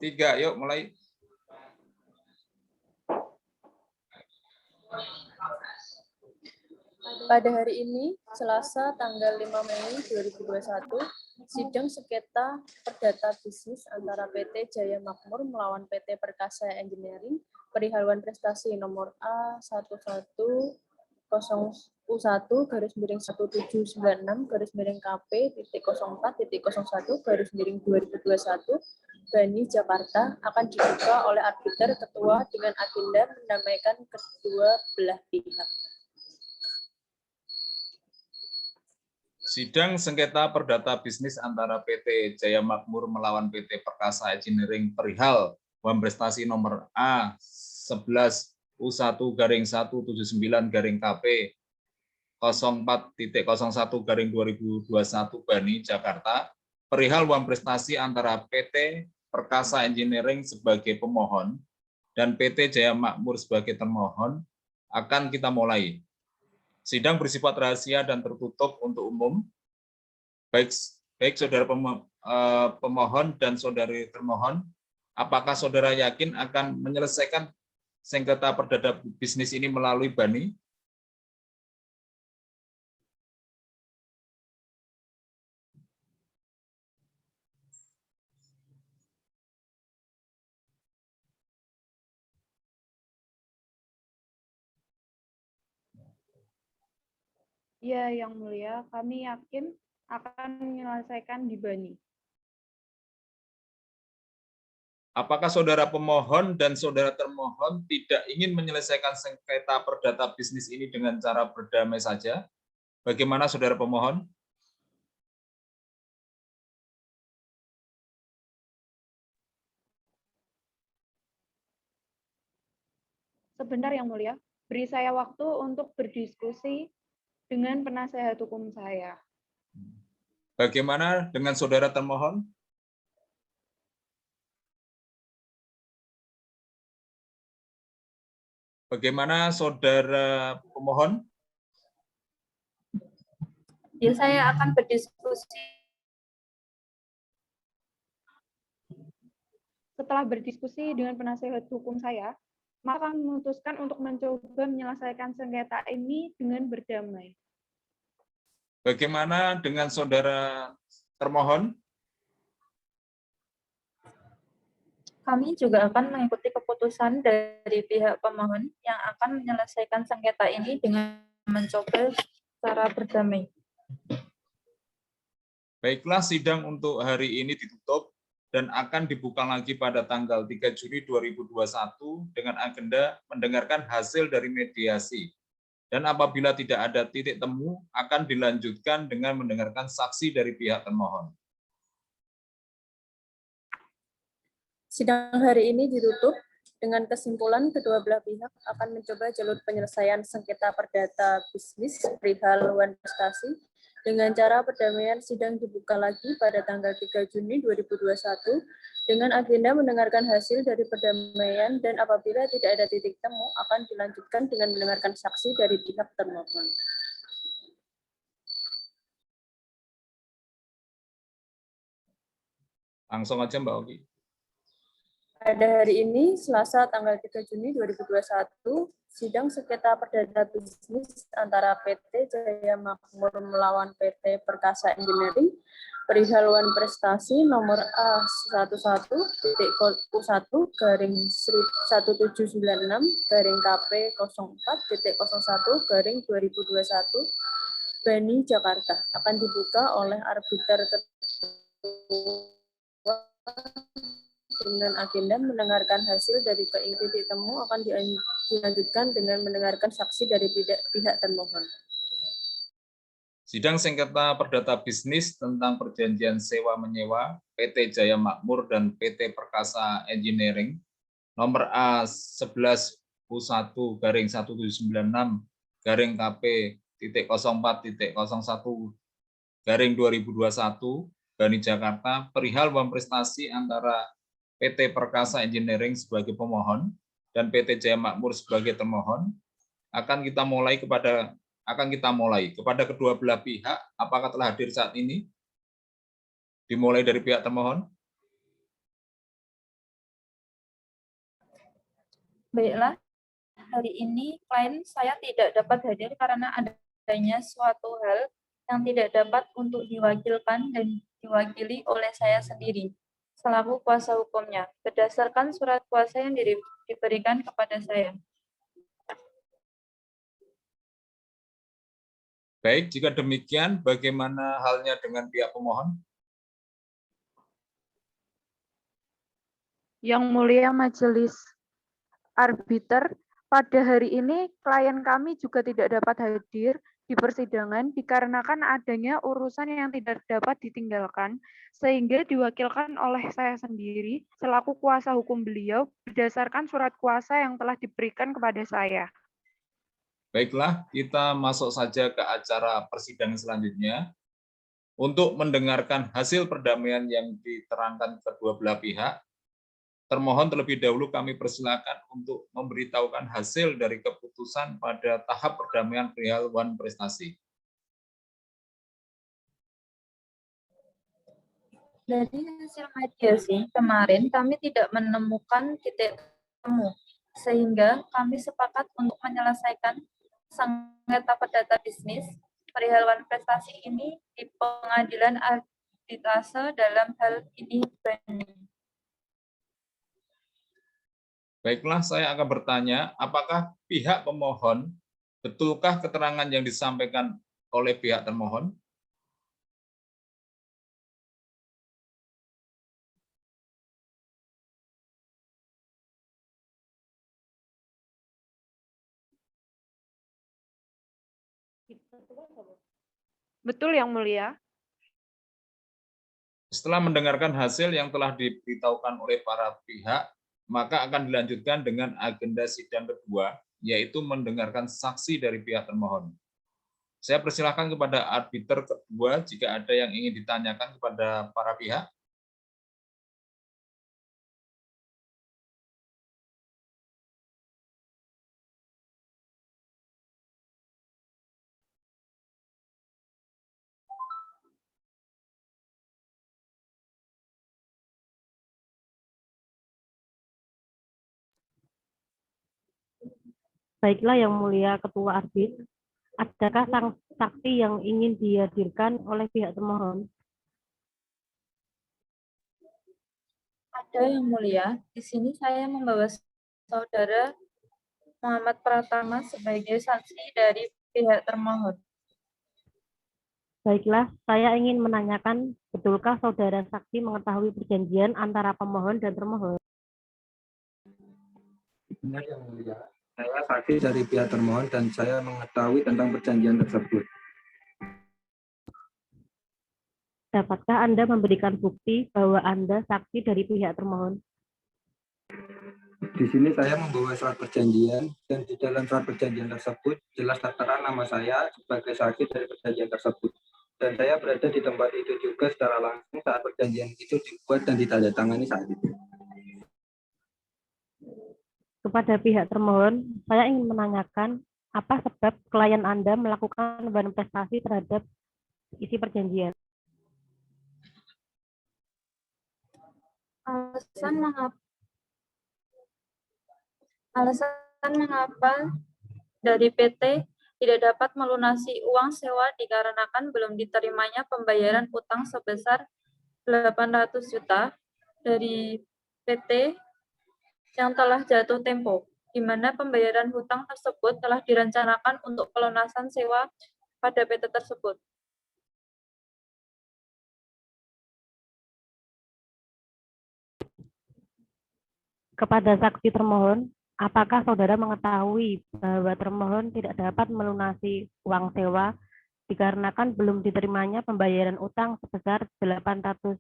3, yuk mulai. Pada hari ini, Selasa tanggal 5 Mei 2021, sidang sengketa perdata bisnis antara PT Jaya Makmur melawan PT Perkasa Engineering perihal prestasi nomor A11-1796-KP.04.01-2021 Bani Jakarta akan dibuka oleh arbiter ketua dengan agenda mendamaikan kedua belah pihak. Sidang sengketa perdata bisnis antara PT Jaya Makmur melawan PT Perkasa Engineering perihal prestasi nomor A11-U1-179-KP 04.01-2021 Bani Jakarta perihal prestasi antara PT Perkasa Engineering sebagai pemohon dan PT Jaya Makmur sebagai termohon akan kita mulai. Sidang bersifat rahasia dan tertutup untuk umum. Baik saudara pemohon dan saudari termohon, apakah saudara yakin akan menyelesaikan sengketa perdata bisnis ini melalui Bani? Ya, Yang Mulia, kami yakin akan menyelesaikan di Bani. Apakah saudara pemohon dan saudara termohon tidak ingin menyelesaikan sengketa perdata bisnis ini dengan cara berdamai saja? Bagaimana saudara pemohon? Sebentar Yang Mulia, beri saya waktu untuk berdiskusi dengan penasehat hukum saya. Bagaimana dengan saudara termohon? Bagaimana saudara pemohon? Ya, saya akan berdiskusi. Setelah berdiskusi dengan penasehat hukum saya, maka kami memutuskan untuk mencoba menyelesaikan sengketa ini dengan berdamai. Bagaimana dengan saudara termohon? Kami juga akan mengikuti keputusan dari pihak pemohon yang akan menyelesaikan sengketa ini dengan mencoba secara berdamai. Baiklah, sidang untuk hari ini ditutup dan akan dibuka lagi pada tanggal 3 Juni 2021 dengan agenda mendengarkan hasil dari mediasi. Dan apabila tidak ada titik temu, akan dilanjutkan dengan mendengarkan saksi dari pihak termohon. Sidang hari ini ditutup dengan kesimpulan kedua belah pihak akan mencoba jalur penyelesaian sengketa perdata bisnis perihal prestasi dengan cara perdamaian. Sidang dibuka lagi pada tanggal 3 Juni 2021 dengan agenda mendengarkan hasil dari perdamaian dan apabila tidak ada titik temu akan dilanjutkan dengan mendengarkan saksi dari pihak termohon. Langsung aja Mbak Oki. Pada hari ini, Selasa tanggal 3 Juni 2021, sidang sengketa perdata bisnis antara PT Jaya Makmur melawan PT Perkasa Engineering perihal prestasi nomor A11-1796-KP04.01-2021 Bani Jakarta akan dibuka oleh arbiter ketua dengan agenda mendengarkan hasil dari titik temu akan dilanjutkan dengan mendengarkan saksi dari pihak termohon. Sidang sengketa perdata bisnis tentang perjanjian sewa menyewa PT Jaya Makmur dan PT Perkasa Engineering nomor A11-U1-KP.04.01-2021 Bani Jakarta perihal prestasi antara PT Perkasa Engineering sebagai pemohon dan PT Jaya Makmur sebagai termohon akan kita mulai kepada kedua belah pihak. Apakah telah hadir saat ini? Dimulai dari pihak termohon. Baiklah, hari ini klien saya tidak dapat hadir karena adanya suatu hal yang tidak dapat untuk diwakilkan dan diwakili oleh saya sendiri selaku kuasa hukumnya berdasarkan surat kuasa yang diberikan kepada saya. Baik, jika demikian, bagaimana halnya dengan pihak pemohon? Yang Mulia Majelis Arbiter, pada hari ini klien kami juga tidak dapat hadir di persidangan dikarenakan adanya urusan yang tidak dapat ditinggalkan, sehingga diwakilkan oleh saya sendiri selaku kuasa hukum beliau berdasarkan surat kuasa yang telah diberikan kepada saya. Baiklah, kita masuk saja ke acara persidangan selanjutnya. Untuk mendengarkan hasil perdamaian yang diterangkan kedua belah pihak, termohon terlebih dahulu kami persilakan untuk memberitahukan hasil dari keputusan pada tahap perdamaian perihal wan prestasi. Dari hasil mediasi kemarin kami tidak menemukan titik temu, sehingga kami sepakat untuk menyelesaikan sengketa perdata bisnis perihal wan prestasi ini di pengadilan arbitrase dalam hal ini banding. Baiklah, saya akan bertanya, apakah pihak pemohon, betulkah keterangan yang disampaikan oleh pihak termohon? Betul, Yang Mulia. Setelah mendengarkan hasil yang telah diberitahukan oleh para pihak, maka akan dilanjutkan dengan agenda sidang kedua, yaitu mendengarkan saksi dari pihak termohon. Saya persilahkan kepada arbiter kedua jika ada yang ingin ditanyakan kepada para pihak. Baiklah Yang Mulia Ketua Arbit, adakah saksi yang ingin dihadirkan oleh pihak termohon? Ada Yang Mulia, di sini saya membawa saudara Muhammad Pratama sebagai saksi dari pihak termohon. Baiklah, saya ingin menanyakan, betulkah saudara saksi mengetahui perjanjian antara pemohon dan termohon? Benar Yang Mulia, saya saksi dari pihak termohon dan saya mengetahui tentang perjanjian tersebut. Dapatkah Anda memberikan bukti bahwa Anda saksi dari pihak termohon? Di sini saya membawa surat perjanjian dan di dalam surat perjanjian tersebut jelas tertera nama saya sebagai saksi dari perjanjian tersebut. Dan saya berada di tempat itu juga secara langsung saat perjanjian itu dibuat dan ditandatangani saat itu. Kepada pihak termohon, saya ingin menanyakan apa sebab klien Anda melakukan wan prestasi terhadap isi perjanjian? Alasan mengapa dari PT tidak dapat melunasi uang sewa dikarenakan belum diterimanya pembayaran utang sebesar 800 juta dari PT yang telah jatuh tempo, di mana pembayaran hutang tersebut telah direncanakan untuk pelunasan sewa pada PT tersebut. Kepada saksi termohon, apakah saudara mengetahui bahwa termohon tidak dapat melunasi uang sewa dikarenakan belum diterimanya pembayaran utang sebesar 800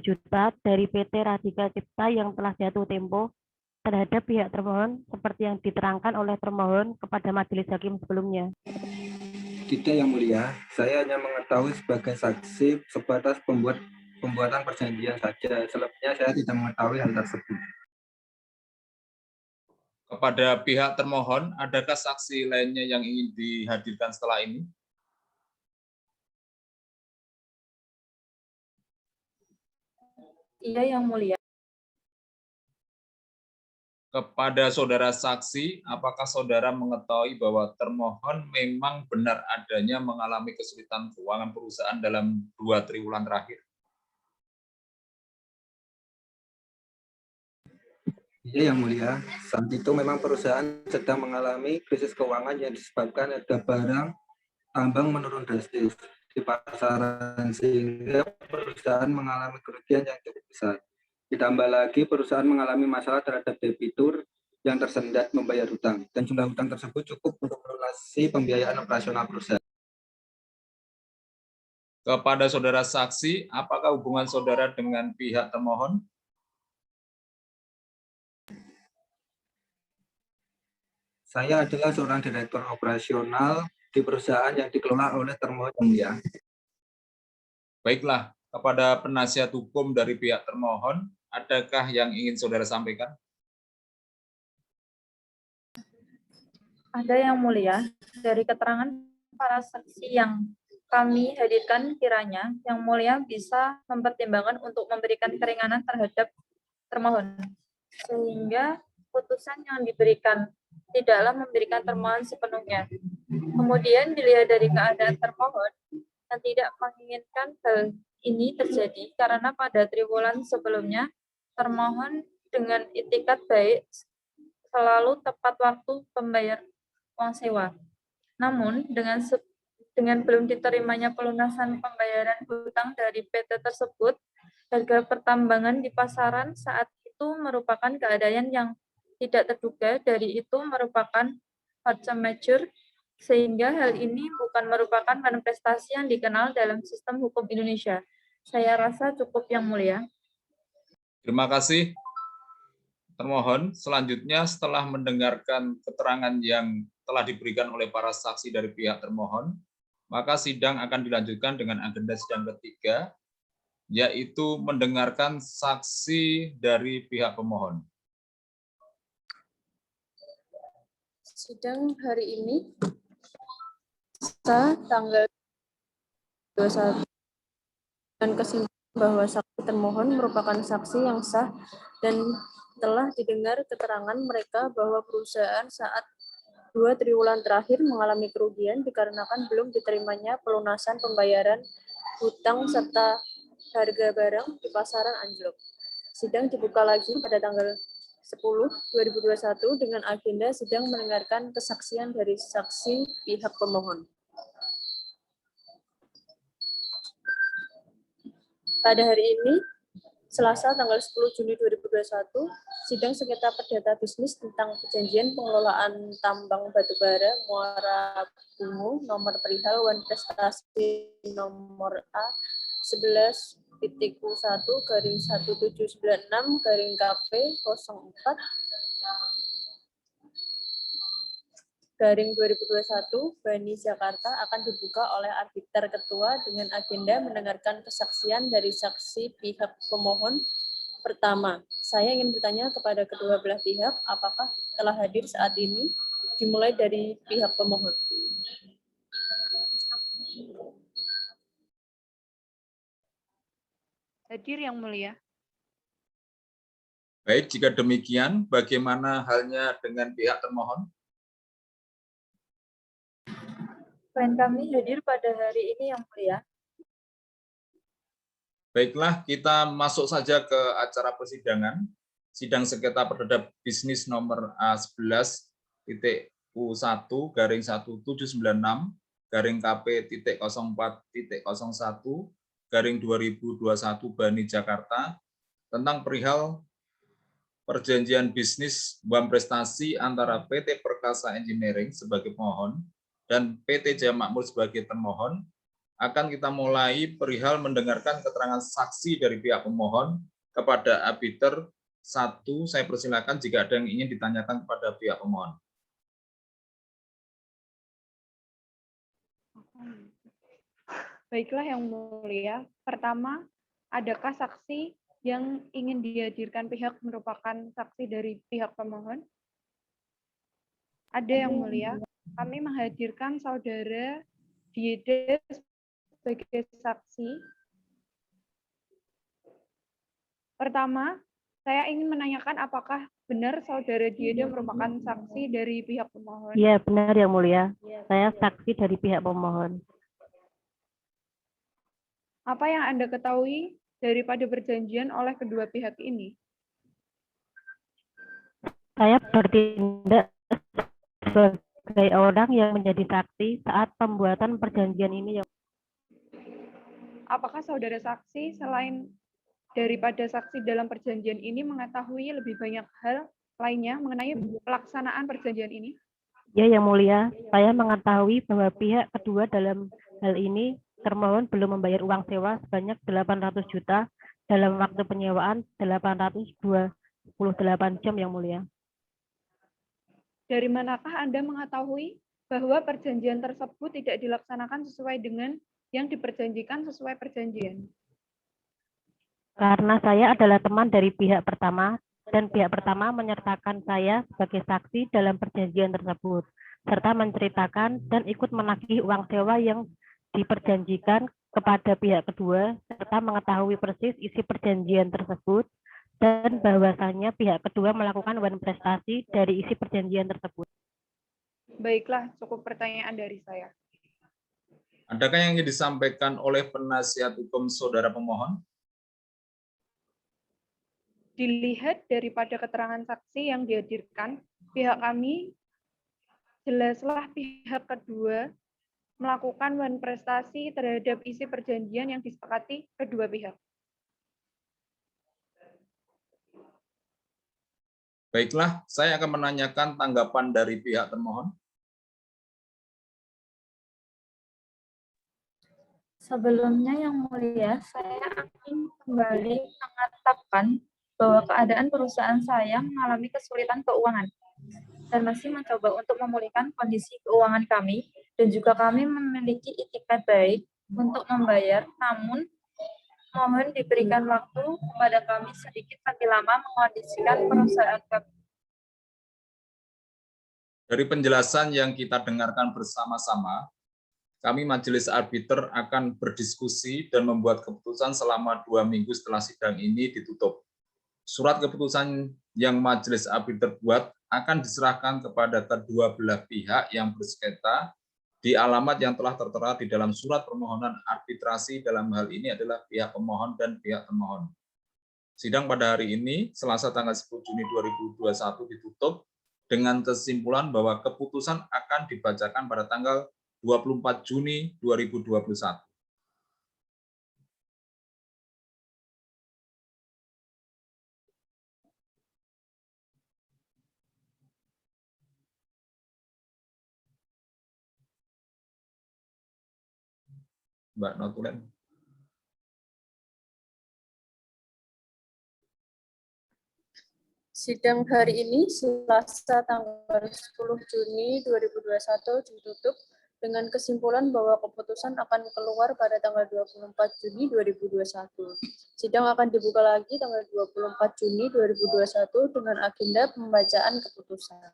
juta dari PT Radika Cipta yang telah jatuh tempo terhadap pihak termohon seperti yang diterangkan oleh termohon kepada majelis hakim sebelumnya? Tidak Yang Mulia, saya hanya mengetahui sebagai saksi sebatas pembuatan perjanjian saja. Selebihnya saya tidak mengetahui hal tersebut. Kepada pihak termohon, adakah saksi lainnya yang ingin dihadirkan setelah ini? Iya Yang Mulia. Kepada saudara saksi, apakah saudara mengetahui bahwa termohon memang benar adanya mengalami kesulitan keuangan perusahaan dalam 2 triwulan terakhir? Iya, Yang Mulia, saat itu memang perusahaan sedang mengalami krisis keuangan yang disebabkan ada barang tambang menurun drastis di pasaran, sehingga perusahaan mengalami kerugian yang cukup besar. Ditambah lagi perusahaan mengalami masalah terhadap debitur yang tersendat membayar hutang, dan jumlah hutang tersebut cukup untuk melunasi pembiayaan operasional perusahaan. Kepada saudara saksi, apakah hubungan saudara dengan pihak termohon? Saya adalah seorang direktur operasional di perusahaan yang dikelola oleh termohon, Yang Mulia. Baiklah, kepada penasihat hukum dari pihak termohon, adakah yang ingin saudara sampaikan? Ada Yang Mulia, dari keterangan para saksi yang kami hadirkan kiranya Yang Mulia bisa mempertimbangkan untuk memberikan keringanan terhadap termohon, sehingga putusan yang diberikan tidaklah memberikan termohon sepenuhnya. Kemudian dilihat dari keadaan termohon yang tidak menginginkan hal ini terjadi karena pada triwulan sebelumnya termohon dengan itikat baik selalu tepat waktu pembayar uang sewa. Namun dengan belum diterimanya pelunasan pembayaran hutang dari PT tersebut, harga pertambangan di pasaran saat itu merupakan keadaan yang tidak terduga, dari itu merupakan force majeure, sehingga hal ini bukan merupakan manifestasi yang dikenal dalam sistem hukum Indonesia. Saya rasa cukup, Yang Mulia. Terima kasih. Termohon, selanjutnya setelah mendengarkan keterangan yang telah diberikan oleh para saksi dari pihak termohon, maka sidang akan dilanjutkan dengan agenda sidang ketiga, yaitu mendengarkan saksi dari pihak pemohon. Sidang hari ini tanggal 21 dan kesimpulan bahwa saksi termohon merupakan saksi yang sah dan telah didengar keterangan mereka bahwa perusahaan saat 2 triwulan terakhir mengalami kerugian dikarenakan belum diterimanya pelunasan pembayaran hutang serta harga barang di pasaran anjlok. Sidang dibuka lagi pada tanggal 10/2021 dengan agenda sidang mendengarkan kesaksian dari saksi pihak pemohon. Pada hari ini, Selasa tanggal 10 Juni 2021, sidang sengketa perdata bisnis tentang perjanjian pengelolaan tambang batubara Muara Bungu nomor perihal wan prestasi nomor A 11.1796/KP04/2021 Bani Jakarta akan dibuka oleh arbiter ketua dengan agenda mendengarkan kesaksian dari saksi pihak pemohon. Pertama, saya ingin bertanya kepada kedua belah pihak apakah telah hadir saat ini, dimulai dari pihak pemohon. Hadir, Yang Mulia. Baik, jika demikian, bagaimana halnya dengan pihak termohon? Klien kami hadir pada hari ini, Yang Mulia. Baiklah, kita masuk saja ke acara persidangan. Sidang sengketa perdata bisnis nomor A11.U1-1-19-KP.04.01/2021 Bani Jakarta tentang perihal perjanjian bisnis Buam Prestasi antara PT Perkasa Engineering sebagai pemohon dan PT Jaya Makmur sebagai termohon, akan kita mulai perihal mendengarkan keterangan saksi dari pihak pemohon kepada arbiter 1. Saya persilakan jika ada yang ingin ditanyakan kepada pihak pemohon. Baiklah, Yang Mulia. Pertama, adakah saksi yang ingin dihadirkan pihak merupakan saksi dari pihak pemohon? Ada, Yang Mulia. Kami menghadirkan Saudara Diede sebagai saksi. Pertama, Saya ingin menanyakan apakah benar Saudara Dieda merupakan saksi dari pihak pemohon? Iya, benar Yang Mulia. Saya saksi dari pihak pemohon. Apa yang Anda ketahui daripada perjanjian oleh kedua pihak ini? Saya bertindak sebagai orang yang menjadi saksi saat pembuatan perjanjian ini. Apakah saudara saksi selain daripada saksi dalam perjanjian ini mengetahui lebih banyak hal lainnya mengenai pelaksanaan perjanjian ini? Ya, Yang Mulia, saya mengetahui bahwa pihak kedua dalam hal ini termohon belum membayar uang sewa sebanyak 800 juta dalam waktu penyewaan 828 jam, Yang Mulia. Dari manakah Anda mengetahui bahwa perjanjian tersebut tidak dilaksanakan sesuai dengan yang diperjanjikan sesuai perjanjian? Karena saya adalah teman dari pihak pertama, dan pihak pertama menyertakan saya sebagai saksi dalam perjanjian tersebut, serta menceritakan dan ikut menagih uang sewa yang diperjanjikan kepada pihak kedua, serta mengetahui persis isi perjanjian tersebut, dan bahwasannya pihak kedua melakukan wan prestasi dari isi perjanjian tersebut. Baiklah, cukup pertanyaan dari saya. Adakah yang ingin disampaikan oleh penasihat hukum saudara pemohon? Dilihat daripada keterangan saksi yang dihadirkan, pihak kami jelaslah pihak kedua melakukan wan prestasi terhadap isi perjanjian yang disepakati kedua pihak. Baiklah, saya akan menanyakan tanggapan dari pihak termohon. Sebelumnya Yang Mulia, saya ingin kembali mengatakan bahwa keadaan perusahaan saya mengalami kesulitan keuangan dan masih mencoba untuk memulihkan kondisi keuangan kami, dan juga kami memiliki itikat baik untuk membayar, namun mohon diberikan waktu kepada kami sedikit lebih lama mengondisikan perusahaan kami. Dari penjelasan yang kita dengarkan bersama-sama, kami Majelis Arbiter akan berdiskusi dan membuat keputusan selama 2 minggu setelah sidang ini ditutup. Surat keputusan yang Majelis Arbiter buat akan diserahkan kepada kedua belah pihak yang bersengketa di alamat yang telah tertera di dalam surat permohonan arbitrasi. Dalam hal ini adalah pihak pemohon dan pihak termohon. Sidang pada hari ini, Selasa tanggal 10 Juni 2021 ditutup dengan kesimpulan bahwa keputusan akan dibacakan pada tanggal 24 Juni 2021. Mbak Notulen. Sidang hari ini, Selasa tanggal 10 Juni 2021 ditutup dengan kesimpulan bahwa keputusan akan keluar pada tanggal 24 Juni 2021. Sidang akan dibuka lagi tanggal 24 Juni 2021 dengan agenda pembacaan keputusan.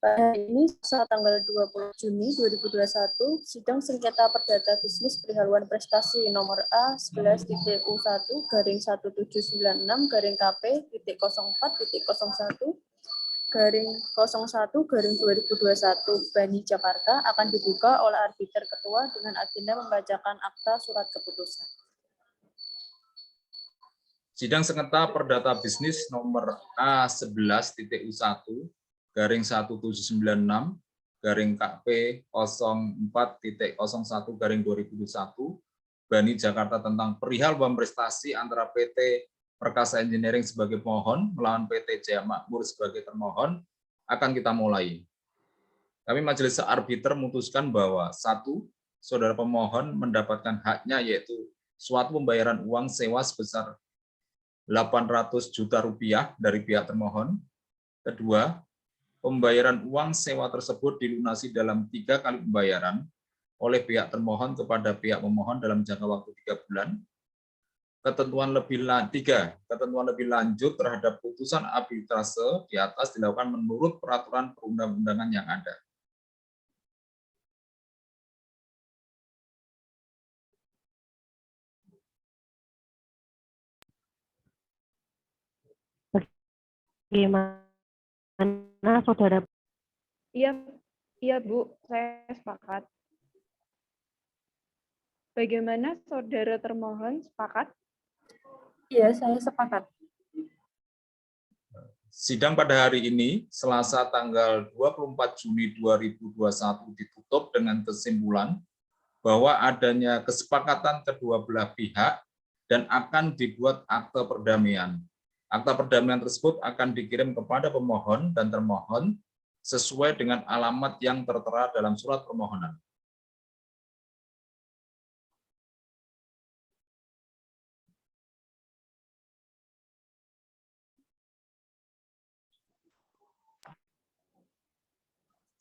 Pada hari ini, saat tanggal 20 Juni 2021, sidang sengketa perdata bisnis perihal wan prestasi nomor A11-TPU1-1796-KP.01-01-2021 Bani Jakarta akan dibuka oleh arbiter ketua dengan agenda membacakan akta surat keputusan. Sidang sengketa perdata bisnis nomor A11-TTU1-1-KP04.01-2021 Bani Jakarta tentang perihal wan prestasi antara PT Perkasa Engineering sebagai pemohon melawan PT Jaya Makmur sebagai termohon akan kita mulai. Kami Majelis Arbiter memutuskan bahwa 1. Saudara pemohon mendapatkan haknya yaitu suatu pembayaran uang sewa sebesar 800 juta rupiah dari pihak termohon. Kedua, pembayaran uang sewa tersebut dilunasi dalam 3 kali pembayaran oleh pihak termohon kepada pihak pemohon dalam jangka waktu 3 bulan. Ketentuan lebih lanjut terhadap putusan arbitrase di atas dilakukan menurut peraturan perundang-undangan yang ada. Bagaimana saudara? Iya Bu, saya sepakat. Bagaimana saudara termohon sepakat? Iya, saya sepakat. Sidang pada hari ini, Selasa tanggal 24 Juni 2021 ditutup dengan kesimpulan bahwa adanya kesepakatan kedua belah pihak dan akan dibuat akte perdamaian. Akta perdamaian tersebut akan dikirim kepada pemohon dan termohon sesuai dengan alamat yang tertera dalam surat permohonan.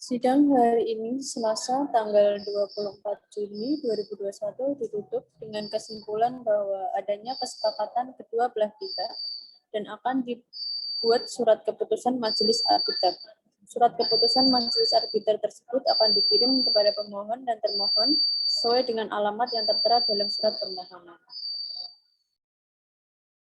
Sidang hari ini, Selasa, tanggal 24 Juni 2021, ditutup dengan kesimpulan bahwa adanya kesepakatan kedua belah pihak dan akan dibuat surat keputusan majelis arbiter. Surat keputusan majelis arbiter tersebut akan dikirim kepada pemohon dan termohon sesuai dengan alamat yang tertera dalam surat permohonan.